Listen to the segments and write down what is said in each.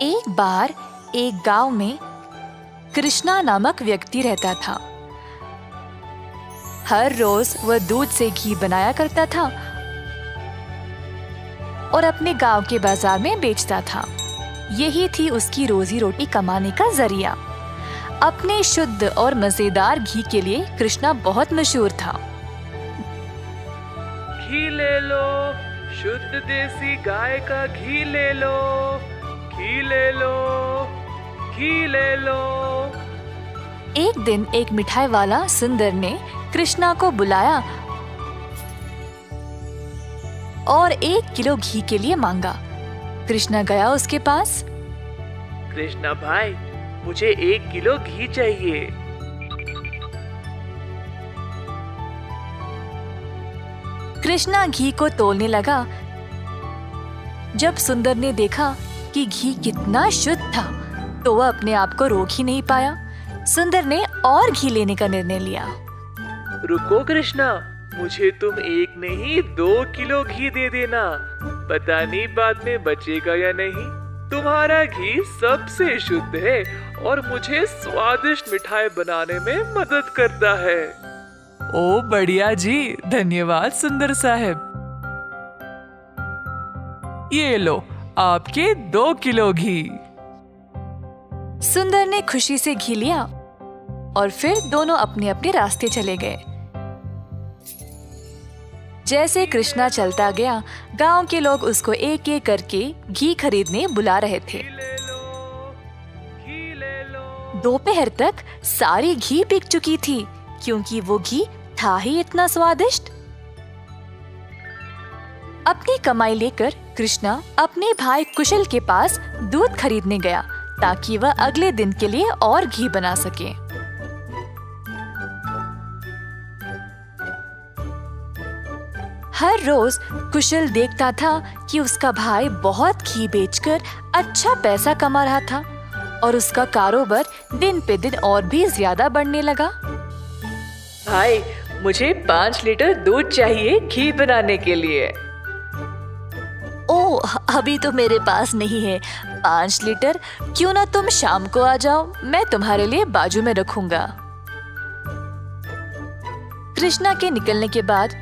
एक बार एक गांव में कृष्णा नामक व्यक्ति रहता था। हर रोज वह दूध से घी बनाया करता था और अपने गांव के बाजार में बेचता था। यही थी उसकी रोजी रोटी कमाने का जरिया। अपने शुद्ध और मजेदार घी के लिए कृष्णा बहुत मशहूर था। घी ले लो, शुद्ध देसी गाय का घी ले लो, घी ले लो, घी ले लो। एक दिन एक मिठाई वाला सुंदर ने कृष्णा को बुलाया और 1 किलो घी के लिए मांगा। कृष्णा गया उसके पास। कृष्णा भाई, मुझे 1 किलो घी चाहिए। कृष्णा घी को तोलने लगा। जब सुंदर ने देखा कि घी कितना शुद्ध था तो वह अपने आप को रोक ही नहीं पाया। सुंदर ने और घी लेने का निर्णय लिया। रुको कृष्णा, मुझे तुम 1 नहीं 2 किलो घी दे देना। पता नहीं बाद में बचेगा या नहीं। तुम्हारा घी सबसे शुद्ध है और मुझे स्वादिष्ट मिठाई बनाने में मदद करता है। ओ बढ़िया जी, धन्यवाद सुंदर साहब। ये लो आपके 2 किलो घी। सुंदर ने खुशी से घी लिया और फिर दोनों अपने अपने रास्ते चले गए। जैसे कृष्णा चलता गया, गांव के लोग उसको एक एक करके घी खरीदने बुला रहे थे। दोपहर तक सारी घी बिक चुकी थी क्योंकि वो घी था ही इतना स्वादिष्ट। अपनी कमाई लेकर कृष्णा अपने भाई कुशल के पास दूध खरीदने गया ताकि वह अगले दिन के लिए और घी बना सके। हर रोज कुशल देखता था कि उसका भाई बहुत घी बेचकर अच्छा पैसा कमा रहा था और उसका कारोबार दिन पे दिन और भी ज्यादा बढ़ने लगा। भाई, मुझे 5 लीटर दूध चाहिए घी बनाने के लिए। ओह, अभी तो मेरे पास नहीं है 5 लीटर। क्यों ना तुम शाम को आ जाओ, मैं तुम्हारे लिए बाजू में रखूंगा। कृष्णा के निकलने के बाद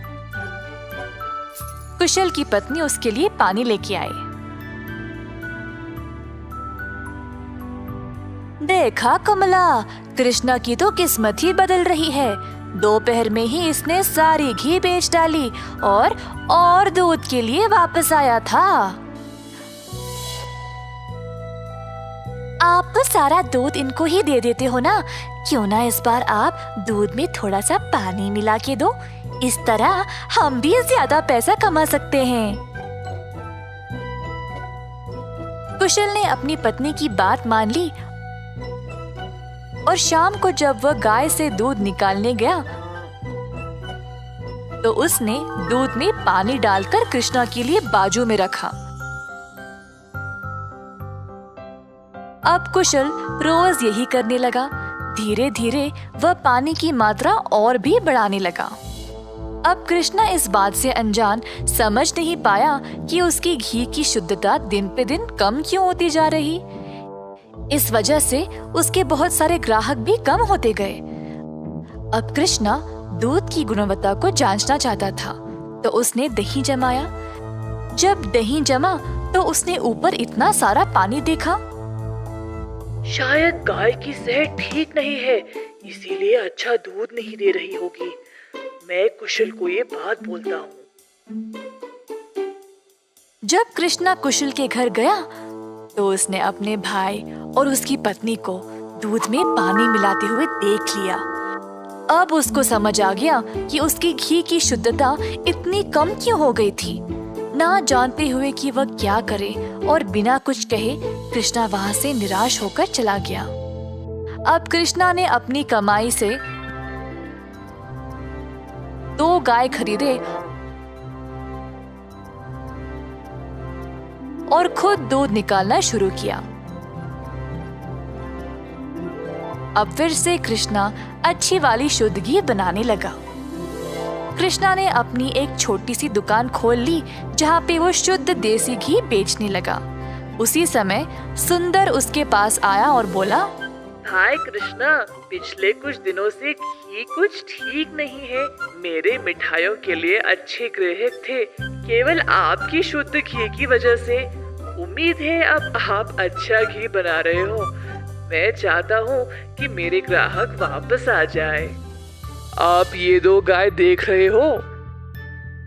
कुशल की पत्नी उसके लिए पानी लेके आई। देखा कमला, कृष्णा की तो किस्मत ही बदल रही है। दोपहर में ही इसने सारी घी बेच डाली और दूध के लिए वापस आया था। आप तो सारा दूध इनको ही दे देते हो ना, क्यों ना इस बार आप दूध में थोड़ा सा पानी मिला के दो। इस तरह हम भी ज्यादा पैसा कमा सकते हैं। कुशल ने अपनी पत्नी की बात मान ली और शाम को जब वह गाय से दूध निकालने गया तो उसने दूध में पानी डालकर कृष्णा के लिए बाजू में रखा। अब कुशल रोज यही करने लगा। धीरे धीरे वह पानी की मात्रा और भी बढ़ाने लगा। अब कृष्णा इस बात से अनजान समझ नहीं पाया कि उसकी घी की शुद्धता दिन पे दिन कम क्यों होती जा रही। इस वजह से उसके बहुत सारे ग्राहक भी कम होते गए। अब कृष्णा दूध की गुणवत्ता को जांचना चाहता था तो उसने दही जमाया। जब दही जमा तो उसने ऊपर इतना सारा पानी देखा। शायद गाय की सेहत ठीक नहीं है, इसीलिए अच्छा दूध नहीं दे रही होगी। मैं कुशल को ये बात बोलता हूँ। जब कृष्णा कुशल के घर गया तो उसने अपने भाई और उसकी पत्नी को दूध में पानी मिलाते हुए देख लिया। अब उसको समझ आ गया कि उसकी घी की शुद्धता इतनी कम क्यों हो गई थी। ना जानते हुए कि वह क्या करे और बिना कुछ कहे कृष्णा वहां से निराश होकर चला गया। अब कृष्णा ने अपनी कमाई से 2 गाय खरीदे और खुद दूध निकालना शुरू किया। अब फिर से कृष्णा अच्छी वाली शुद्ध घी बनाने लगा। कृष्णा ने अपनी एक छोटी सी दुकान खोल ली जहाँ पे वो शुद्ध देसी घी बेचने लगा। उसी समय सुंदर उसके पास आया और बोला, हाय कृष्णा, पिछले कुछ दिनों से घी कुछ ठीक नहीं है। मेरे मिठाइयों के लिए अच्छे ग्राहक थे, केवल आपकी शुद्ध घी की वजह से। उम्मीद है अब आप अच्छा घी बना रहे हो। मैं चाहता हूँ कि मेरे ग्राहक वापस आ जाए। आप ये 2 गाय देख रहे हो,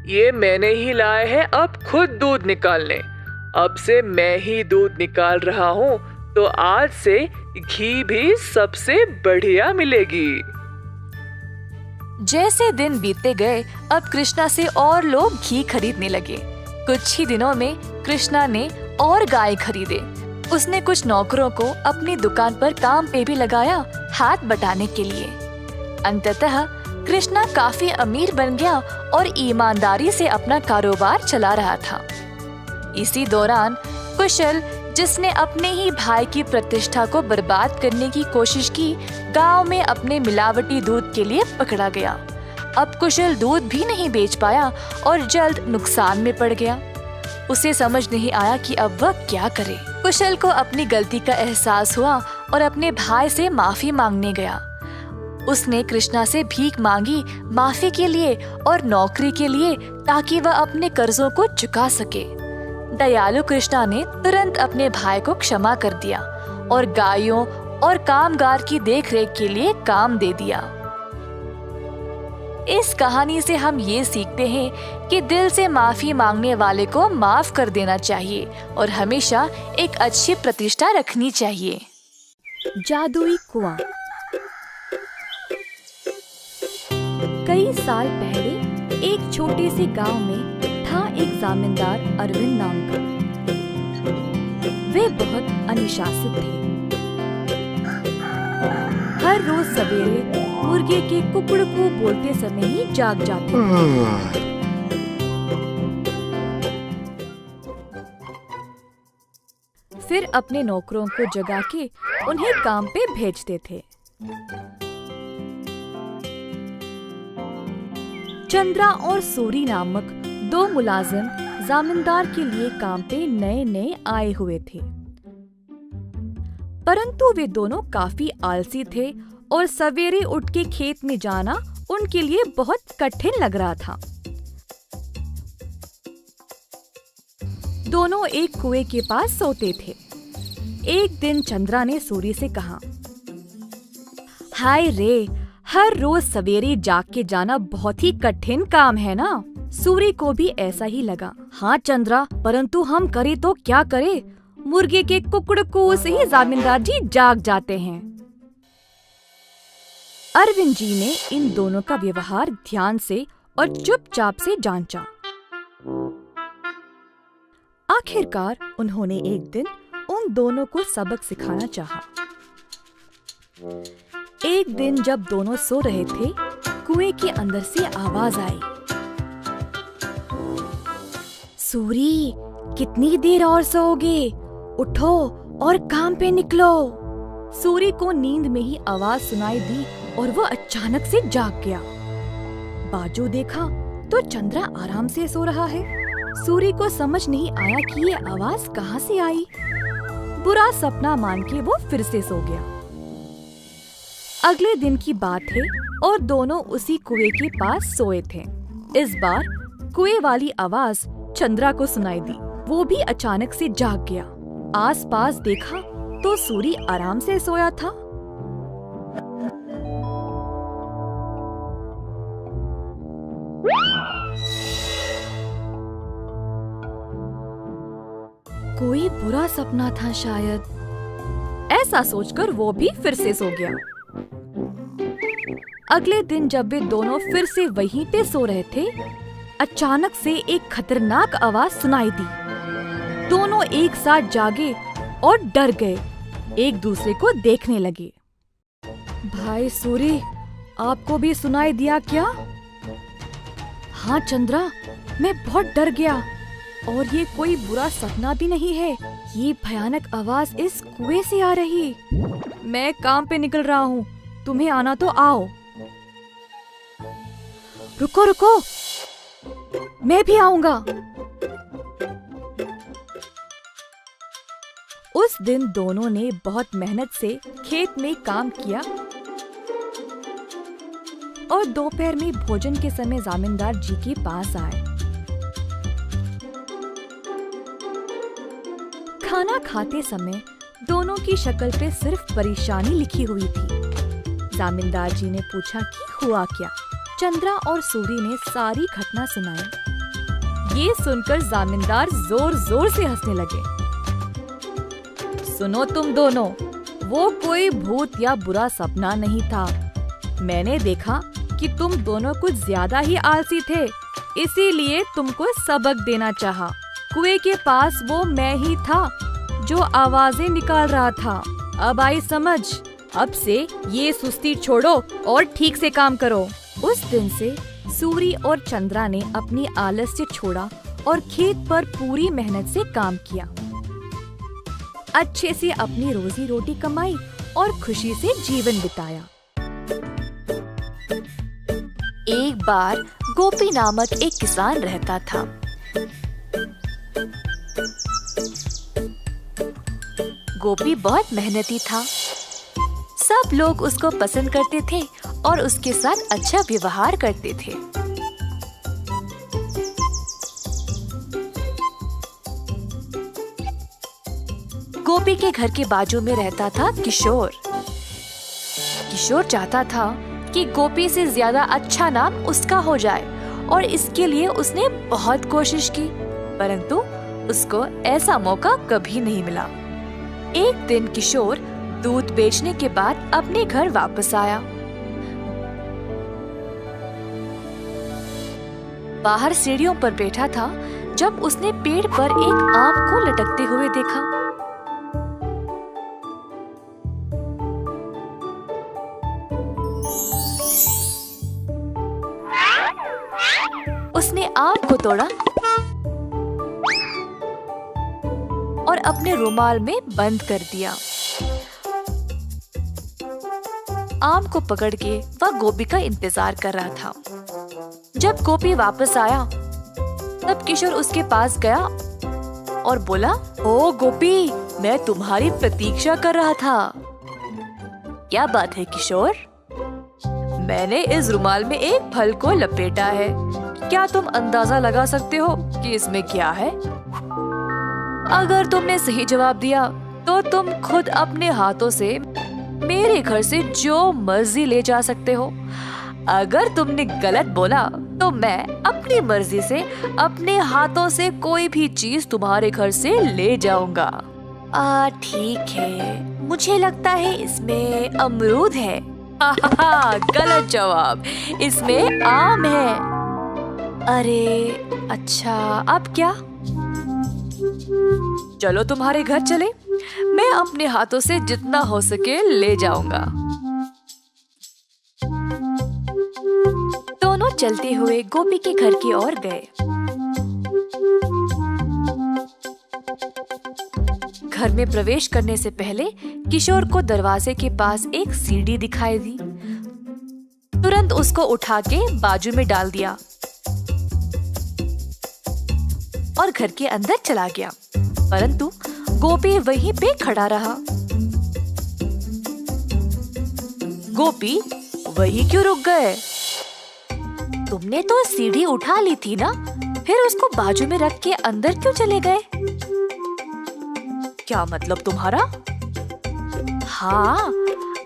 ये मैंने ही लाए हैं अब खुद दूध निकालने। अब से मैं ही दूध निकाल रहा हूँ, तो आज से घी भी सबसे बढ़िया मिलेगी। जैसे दिन बीतते गए, अब कृष्णा से और लोग घी खरीदने लगे। कुछ ही दिनों में कृष्णा ने और गाय खरीदे। उसने कुछ नौकरों को अपनी दुकान पर काम पे भी लगाया, हाथ बटाने के लिए। अंततः कृष्णा काफी अमीर बन गया और ईमानदारी से अपना कारोबार चला रहा था। इसी दौरान कुशल, जिसने अपने ही भाई की प्रतिष्ठा को बर्बाद करने की कोशिश की, गांव में अपने मिलावटी दूध के लिए पकड़ा गया। अब कुशल दूध भी नहीं बेच पाया और जल्द नुकसान में पड़ गया। उसे समझ नहीं आया कि अब वह क्या करे। कुशल को अपनी गलती का एहसास हुआ और अपने भाई से माफी मांगने गया। उसने कृष्णा से भीख मांगी माफी के लिए और नौकरी के लिए, ताकि वह अपने कर्जों को चुका सके। दयालु कृष्णा ने तुरंत अपने भाई को क्षमा कर दिया और गायों और कामगार की देखरेख के लिए काम दे दिया। इस कहानी से हम ये सीखते हैं कि दिल से माफी मांगने वाले को माफ कर देना चाहिए और हमेशा एक अच्छी प्रतिष्ठा रखनी चाहिए। जादुई कुआं। कई साल पहले एक छोटे से गांव में था एक जमींदार अरविंद नाम का। वे बहुत अनुशासित थे। हर रोज सवेरे मुर्गे के कुकड़कू बोलते समय ही जाग जाते थे। फिर अपने नौकरों को जगा के उन्हें काम पे भेजते थे। चंद्रा और सूरी नामक 2 मुलाजिम जमींदार के लिए काम पे नए नए आए हुए थे, परंतु वे दोनों काफी आलसी थे और सवेरे उठ के खेत में जाना उनके लिए बहुत कठिन लग रहा था। दोनों एक कुएं के पास सोते थे। एक दिन चंद्रा ने सूरी से कहा, हाय रे, हर रोज सवेरे जाग के जाना बहुत ही कठिन काम है ना। सूरी को भी ऐसा ही लगा। हाँ चंद्रा, परंतु हम करे तो क्या करे, मुर्गे के कुकड़कू से ही जमींदार जी जाग जाते हैं। अरविंद जी ने इन दोनों का व्यवहार ध्यान से और चुपचाप से जांचा। आखिरकार उन्होंने एक दिन उन दोनों को सबक सिखाना चाहा। एक दिन जब दोनों सो रहे थे, कुएं के अंदर से आवाज आई, सूरी, कितनी देर और सोओगे? उठो और काम पे निकलो। सूरी को नींद में ही आवाज सुनाई दी और वह अचानक से जाग गया। बाजू देखा तो चंद्रा आराम से सो रहा है। सूरी को समझ नहीं आया कि ये आवाज कहाँ से आई। बुरा सपना मान के वो फिर से सो गया। अगले दिन की बात है और दोनों उसी कुएं के पास सोए थे। इस बार कुएं वाली आवाज चंद्रा को सुनाई दी। वो भी अचानक से जाग गया। आसपास देखा तो सूरी आराम से सोया था। कोई बुरा सपना था शायद, ऐसा सोचकर वो भी फिर से सो गया। अगले दिन जब वे दोनों फिर से वहीं पे सो रहे थे, अचानक से एक खतरनाक आवाज सुनाई दी। दोनों एक साथ जागे और डर गए, एक दूसरे को देखने लगे। भाई सूरी, आपको भी सुनाई दिया क्या? हाँ चंद्रा, मैं बहुत डर गया और ये कोई बुरा सपना भी नहीं है। ये भयानक आवाज इस कुएं से आ रही। मैं काम पे निकल रहा हूँ, तुम्हें आना तो आओ। रुको रुको, मैं भी आऊंगा। उस दिन दोनों ने बहुत मेहनत से खेत में काम किया और दोपहर में भोजन के समय जमींदार जी के पास आए। खाना खाते समय दोनों की शक्ल पे सिर्फ परेशानी लिखी हुई थी। जमींदार जी ने पूछा कि हुआ क्या। चंद्रा और सूरी ने सारी घटना सुनाई। ये सुनकर जमींदार जोर जोर से हंसने लगे। सुनो तुम दोनों, वो कोई भूत या बुरा सपना नहीं था। मैंने देखा कि तुम दोनों कुछ ज्यादा ही आलसी थे, इसीलिए तुमको सबक देना चाहा। कुएं के पास वो मैं ही था जो आवाजें निकाल रहा था। अब आई समझ। अब से ये सुस्ती छोड़ो और ठीक से काम करो। उस दिन से सूरी और चंद्रा ने अपनी आलस्य छोड़ा और खेत पर पूरी मेहनत से काम किया। अच्छे से अपनी रोजी रोटी कमाई और खुशी से जीवन बिताया। एक बार गोपी नामक एक किसान रहता था। गोपी बहुत मेहनती था। सब लोग उसको पसंद करते थे और उसके साथ अच्छा व्यवहार करते थे। गोपी के घर के बाजू में रहता था किशोर। किशोर चाहता था कि गोपी से ज्यादा अच्छा नाम उसका हो जाए और इसके लिए उसने बहुत कोशिश की, परंतु उसको ऐसा मौका कभी नहीं मिला। एक दिन किशोर दूध बेचने के बाद अपने घर वापस आया। बाहर सीढ़ियों पर बैठा था जब उसने पेड़ पर एक आम को लटकते हुए देखा। उसने आम को तोड़ा और अपने रुमाल में बंद कर दिया। आम को पकड़ के वह गोपी का इंतजार कर रहा था। जब गोपी वापस आया तब किशोर उसके पास गया और बोला, ओ गोपी, मैं तुम्हारी प्रतीक्षा कर रहा था। क्या बात है किशोर? मैंने इस रुमाल में एक फल को लपेटा है। क्या तुम अंदाजा लगा सकते हो कि इसमें क्या है? अगर तुमने सही जवाब दिया तो तुम खुद अपने हाथों से मेरे घर से जो मर्जी ले जा सकते हो। अगर तुमने गलत बोला तो मैं अपनी मर्जी से अपने हाथों से कोई भी चीज तुम्हारे घर से ले जाऊंगा। ठीक है, मुझे लगता है इसमें अमरूद है। गलत जवाब, इसमें आम है। अरे अच्छा, अब क्या? चलो तुम्हारे घर चले, मैं अपने हाथों से जितना हो सके ले जाऊंगा। दोनों चलते हुए गोपी के घर की ओर गए। घर में प्रवेश करने से पहले किशोर को दरवाजे के पास एक सीढ़ी दिखाई दी। तुरंत उसको उठा के बाजू में डाल दिया और घर के अंदर चला गया, परंतु गोपी वहीं पे खड़ा रहा। गोपी, वहीं क्यों रुक गए? तुमने तो सीढ़ी उठा ली थी ना, फिर उसको बाजू में रख के अंदर क्यों चले गए? क्या मतलब तुम्हारा? हाँ,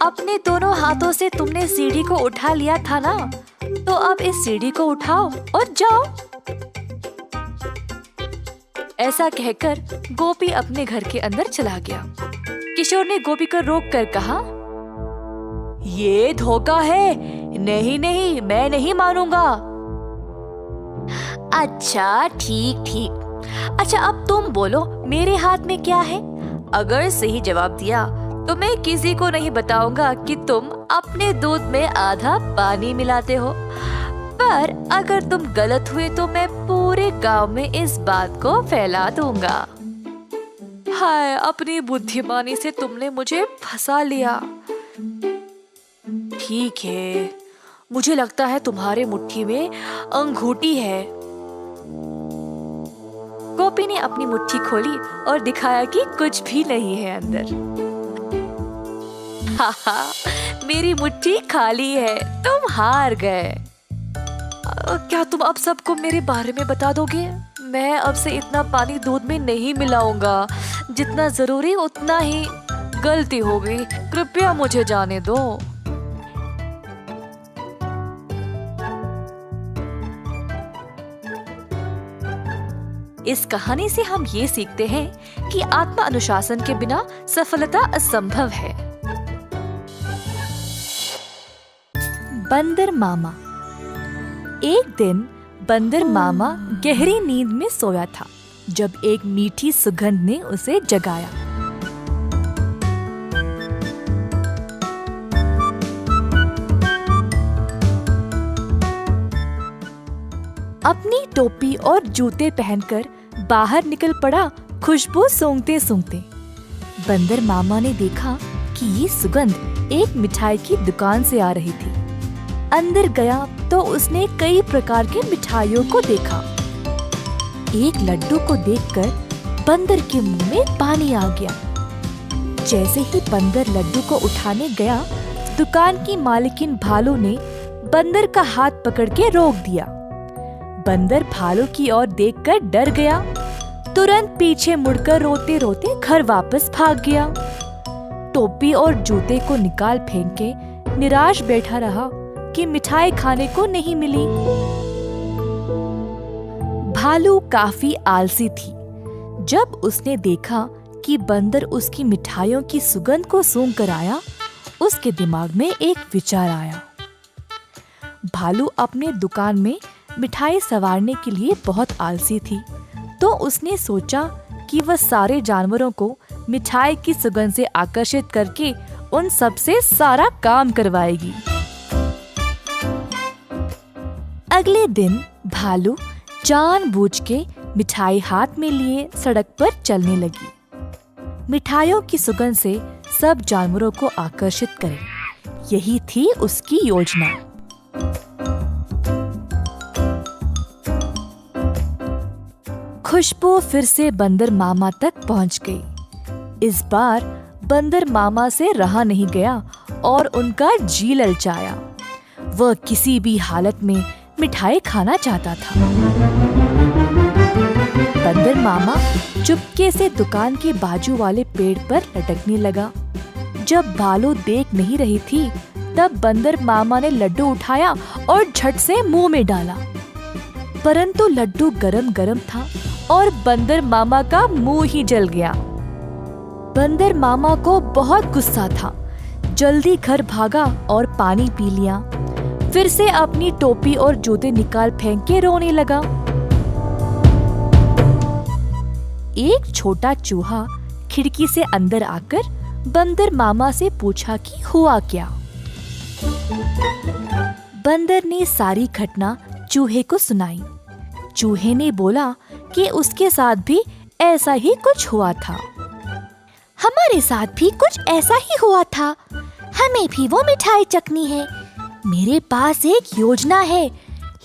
अपने दोनों हाथों से तुमने सीढ़ी को उठा लिया था ना, तो अब इस सीढ़ी को उठाओ और जाओ। ऐसा कहकर गोपी अपने घर के अंदर चला गया। किशोर ने गोपी को रोक कर कहा, ये धोखा है, नहीं नहीं, मैं नहीं मानूंगा। अच्छा ठीक ठीक, अच्छा अब तुम बोलो, मेरे हाथ में क्या है? अगर सही जवाब दिया तो मैं किसी को नहीं बताऊंगा कि तुम अपने दूध में आधा पानी मिलाते हो, पर अगर तुम गलत हुए तो मैं पूरे गांव में इस बात को फैला दूंगा। हाय, अपनी बुद्धिमानी से तुमने मुझे फंसा लिया। ठीक है, मुझे लगता है तुम्हारे मुट्ठी में अंगूठी है। टोपी ने अपनी मुट्ठी खोली और दिखाया कि कुछ भी नहीं है अंदर। हाहा, मेरी मुट्ठी खाली है, तुम हार गए। क्या तुम अब सबको मेरे बारे में बता दोगे? मैं अब से इतना पानी दूध में नहीं मिलाऊंगा, जितना जरूरी उतना ही। गलती हो गई, कृपया मुझे जाने दो। इस कहानी से हम ये सीखते हैं कि आत्म अनुशासन के बिना सफलता असंभव है। बंदर मामा। एक दिन बंदर मामा गहरी नींद में सोया था जब एक मीठी सुगंध ने उसे जगाया। अपनी टोपी और जूते पहनकर बाहर निकल पड़ा खुशबू सूंघते सूंघते। बंदर मामा ने देखा कि ये सुगंध एक मिठाई की दुकान से आ रही थी। अंदर गया तो उसने कई प्रकार की मिठाइयों को देखा। एक लड्डू को देखकर बंदर के मुंह में पानी आ गया। जैसे ही बंदर लड्डू को उठाने गया, दुकान की मालकिन भालू ने बंदर का हाथ पकड़ के रोक दिया। बंदर भालू की ओर देखकर डर गया, तुरंत पीछे मुड़कर रोते रोते घर वापस भाग गया। टोपी और जूते को निकाल फेंक के निराश बैठा रहा कि मिठाई खाने को नहीं मिली। भालू काफी आलसी थी। जब उसने देखा कि बंदर उसकी मिठाइयों की सुगंध को सूंघ कर आया, उसके दिमाग में एक विचार आया। भालू अपने दुकान में मिठाई संवारने के लिए बहुत आलसी थी, तो उसने सोचा कि वह सारे जानवरों को मिठाई की सुगंध से आकर्षित करके उन सबसे सारा काम करवाएगी। अगले दिन भालू जानबूझ के मिठाई हाथ में लिए सड़क पर चलने लगी। मिठाइयों की सुगंध से सब जानवरों को आकर्षित करे, यही थी उसकी योजना। खुशबू फिर से बंदर मामा तक पहुंच गई। इस बार बंदर मामा से रहा नहीं गया और उनका जी ललचाया। वह किसी भी हालत में मिठाई खाना चाहता था। बंदर मामा चुपके से दुकान के बाजू वाले पेड़ पर लटकने लगा। जब भालू देख नहीं रही थी, तब बंदर मामा ने लड्डू उठाया और झट से मुंह में डाला। परंतु लड्डू गरम गरम था और बंदर मामा का मुंह ही जल गया। बंदर मामा को बहुत गुस्सा था। जल्दी घर भागा और पानी पी लिया। फिर से अपनी टोपी और जूते निकाल फेंक के रोने लगा। एक छोटा चूहा खिड़की से अंदर आकर बंदर मामा से पूछा कि हुआ क्या। बंदर ने सारी घटना चूहे को सुनाई। चूहे ने बोला कि उसके साथ भी ऐसा ही कुछ हुआ था। हमारे साथ भी कुछ ऐसा ही हुआ था। हमें भी वो मिठाई चखनी है। मेरे पास एक योजना है,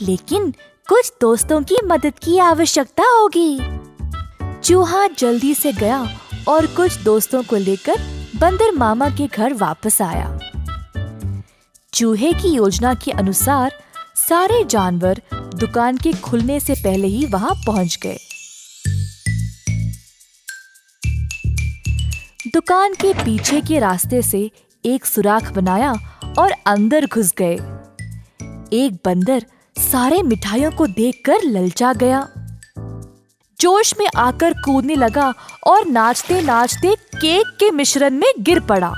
लेकिन कुछ दोस्तों की मदद की आवश्यकता होगी। चूहा जल्दी से गया और कुछ दोस्तों को लेकर बंदर मामा के घर वापस आया। चूहे की योजना के अनुसार सारे जानवर दुकान के खुलने से पहले ही वहां पहुंच गए। दुकान के पीछे के रास्ते से एक सुराख बनाया और अंदर घुस गए। एक बंदर सारे मिठाइयों को देखकर ललचा गया। जोश में आकर कूदने लगा और नाचते नाचते केक के मिश्रण में गिर पड़ा।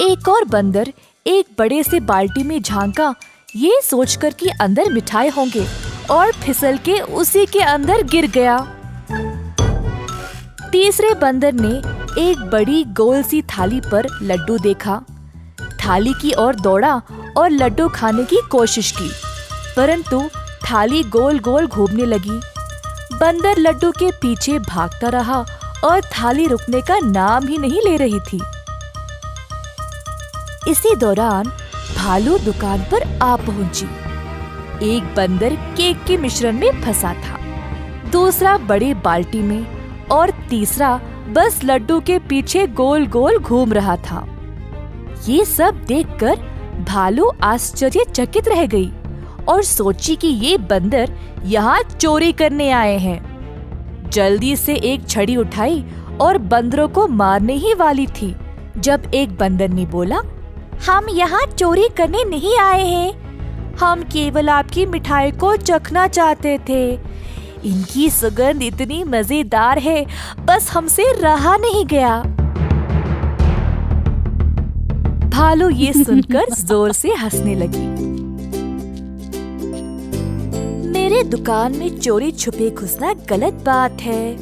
एक और बंदर एक बड़े से बाल्टी में झांका, ये सोचकर कि अंदर मिठाई होंगे, और फिसल के उसी के अंदर गिर गया। तीसरे बंदर ने एक बड़ी गोल सी थाली पर लड्डू देखा। थाली की ओर दौड़ा और लड्डू खाने की कोशिश की, परंतु थाली गोल गोल घूमने लगी। बंदर लड्डू के पीछे भागता रहा और थाली रुकने का नाम ही नहीं ले रही थी। इसी दौरान भालू दुकान पर आ पहुंची। एक बंदर केक के मिश्रण में फंसा था। दूसरा बड़ी बाल्टी में और तीसरा बस लड्डू के पीछे गोल गोल घूम रहा था। ये सब देखकर भालू आश्चर्यचकित रह गई और सोची कि ये बंदर यहाँ चोरी करने आए हैं। जल्दी से एक छड़ी उठाई और बंदरों को मारने ही वाली थी जब एक बंदर ने बोला, हम यहाँ चोरी करने नहीं आए हैं, हम केवल आपकी मिठाई को चखना चाहते थे। इनकी सुगंध इतनी मजेदार है, बस हमसे रहा नहीं गया। भालू ये सुनकर जोर से हंसने लगी। मेरे दुकान में चोरी छुपे घुसना गलत बात है।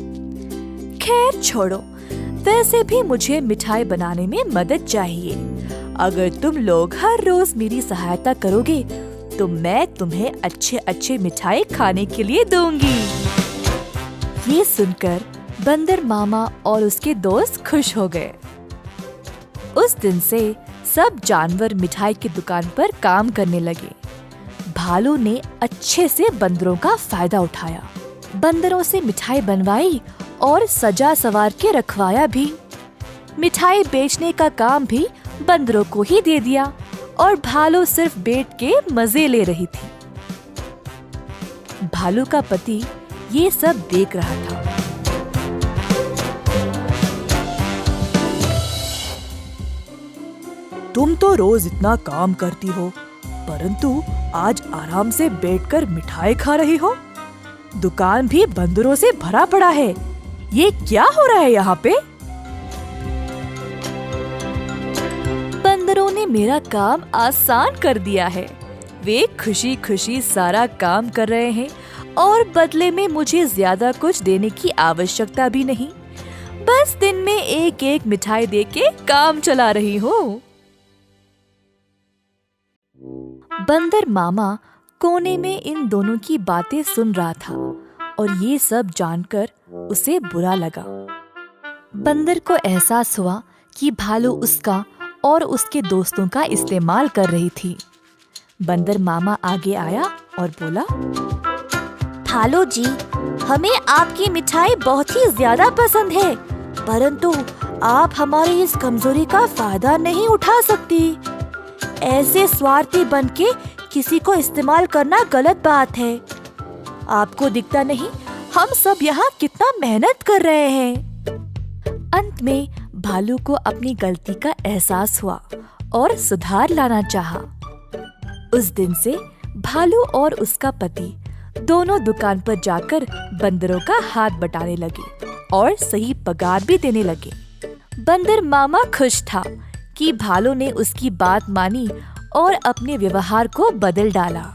खैर छोड़ो, वैसे भी मुझे मिठाई बनाने में मदद चाहिए। अगर तुम लोग हर रोज मेरी सहायता करोगे तो मैं तुम्हें अच्छे अच्छे मिठाई खाने के लिए दूंगी। ये सुनकर बंदर मामा और उसके दोस्त खुश हो गए। उस दिन से सब जानवर मिठाई की दुकान पर काम करने लगे। भालू ने अच्छे से बंदरों का फायदा उठाया, बंदरों से मिठाई बनवाई और सजा सवार के रखवाया भी। मिठाई बेचने का काम भी बंदरों को ही दे दिया और भालू सिर्फ बैठ के मजे ले रही थी। भालू का पति ये सब देख रहा था। तुम तो रोज इतना काम करती हो, परंतु आज आराम से बैठकर मिठाई खा रही हो। दुकान भी बंदरों से भरा पड़ा है। ये क्या हो रहा है यहाँ पे? बंदरों ने मेरा काम आसान कर दिया है। वे खुशी खुशी सारा काम कर रहे हैं और बदले में मुझे ज्यादा कुछ देने की आवश्यकता भी नहीं। बस दिन में एक एक मिठाई देके काम चला रही हूँ। बंदर मामा कोने में इन दोनों की बातें सुन रहा था और ये सब जानकर उसे बुरा लगा। बंदर को एहसास हुआ कि भालू उसका और उसके दोस्तों का इस्तेमाल कर रही थी। बंदर मामा आगे आया और बोला, भालू जी, हमें आपकी मिठाई बहुत ही ज्यादा पसंद है, परंतु आप हमारी इस कमजोरी का फायदा नहीं उठा सकती। ऐसे स्वार्थी बनके किसी को इस्तेमाल करना गलत बात है। आपको दिखता नहीं हम सब यहाँ कितना मेहनत कर रहे हैं। अंत में भालू को अपनी गलती का एहसास हुआ और सुधार लाना चाहा। उस दिन से भालू और उसका पति दोनों दुकान पर जाकर बंदरों का हाथ बटाने लगे और सही पगार भी देने लगे। बंदर मामा खुश था कि भालू ने उसकी बात मानी और अपने व्यवहार को बदल डाला।